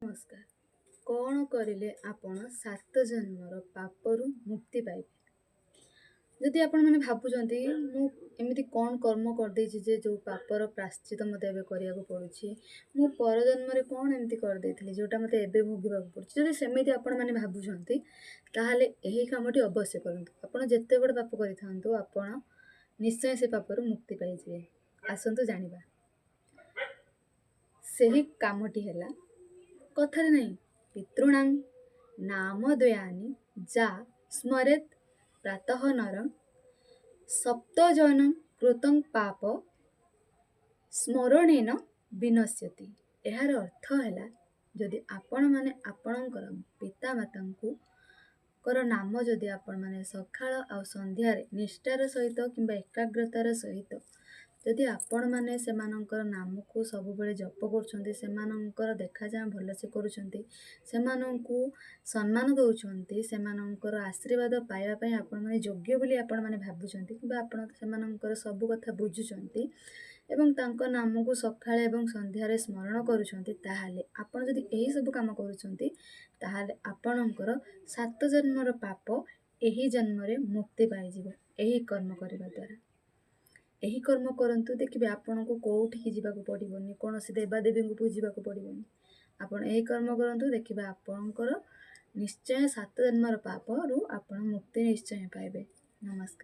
ନମସ୍କାର। କ'ଣ କରିଲେ ଆପଣ 7 ଜନ୍ମର ପାପରୁ ମୁକ୍ତି ପାଇବେ? ଯଦି ଆପଣମାନେ ଭାବୁଛନ୍ତି ମୁଁ ଏମିତି କ'ଣ କର୍ମ କରିଦେଇଛି ଯେ ଯେଉଁ ପାପର ପ୍ରାୟଶ୍ଚିତ ମୋତେ ଏବେ କରିବାକୁ ପଡ଼ୁଛି, ମୁଁ ପରଜନ୍ମରେ କ'ଣ ଏମିତି କରିଦେଇଥିଲି ଯେଉଁଟା ମୋତେ ଏବେ ଭୋଗିବାକୁ ପଡ଼ୁଛି, ଯଦି ସେମିତି ଆପଣମାନେ ଭାବୁଛନ୍ତି ତାହେଲେ ଏହି କାମଟି ଅବଶ୍ୟ କରନ୍ତୁ। ଆପଣ ଯେତେ ବଡ଼ ପାପ କରିଥାନ୍ତୁ ଆପଣ ନିଶ୍ଚୟ ସେ ପାପରୁ ମୁକ୍ତି ପାଇଯିବେ। ଆସନ୍ତୁ ଜାଣିବା। ସେହି କାମଟି ହେଲା, କଥାରେ ନାହିଁ ପିତॄଣାଂ ନାମଦ୍ୱୟାନି ଯା ସ୍ମରେତ୍ ପ୍ରାତଃ ନରଂ ସପ୍ତଜନଂ କୃତଂ ପାପ ସ୍ମରଣେନ ବିନଶ୍ୟତି। ଏହାର ଅର୍ଥ ହେଲା, ଯଦି ଆପଣମାନେ ଆପଣଙ୍କର ପିତାମାତାଙ୍କର ନାମ ଯଦି ଆପଣମାନେ ସକାଳ ଆଉ ସନ୍ଧ୍ୟାରେ ନିଷ୍ଠାର ସହିତ କିମ୍ବା ଏକାଗ୍ରତାର ସହିତ ଯଦି ଆପଣମାନେ ସେମାନଙ୍କର ନାମକୁ ସବୁବେଳେ ଜପ କରୁଛନ୍ତି, ସେମାନଙ୍କର ଦେଖାଚାହାଁ ଭଲସେ କରୁଛନ୍ତି, ସେମାନଙ୍କୁ ସମ୍ମାନ ଦେଉଛନ୍ତି, ସେମାନଙ୍କର ଆଶୀର୍ବାଦ ପାଇବା ପାଇଁ ଆପଣମାନେ ଯୋଗ୍ୟ ବୋଲି ଆପଣମାନେ ଭାବୁଛନ୍ତି କିମ୍ବା ଆପଣ ସେମାନଙ୍କର ସବୁ କଥା ବୁଝୁଛନ୍ତି ଏବଂ ତାଙ୍କ ନାମକୁ ସକାଳେ ଏବଂ ସନ୍ଧ୍ୟାରେ ସ୍ମରଣ କରୁଛନ୍ତି, ତାହେଲେ ଆପଣ ଯଦି ଏହିସବୁ କାମ କରୁଛନ୍ତି ତାହେଲେ ଆପଣଙ୍କର 7 ଜନ୍ମର ପାପ ଏହି ଜନ୍ମରେ ମୁକ୍ତି ପାଇଯିବ ଏହି କର୍ମ କରିବା ଦ୍ୱାରା। ଏହି କର୍ମ କରନ୍ତୁ, ଦେଖିବେ ଆପଣଙ୍କୁ କେଉଁଠିକି ଯିବାକୁ ପଡ଼ିବନି, କୌଣସି ଦେବାଦେବୀଙ୍କୁ ପୂଜିବାକୁ ପଡ଼ିବନି। ଆପଣ ଏହି କର୍ମ କରନ୍ତୁ, ଦେଖିବେ ଆପଣଙ୍କର ନିଶ୍ଚୟ 7 ଜନ୍ମର ପାପରୁ ଆପଣ ମୁକ୍ତି ନିଶ୍ଚୟ ପାଇବେ। ନମସ୍କାର।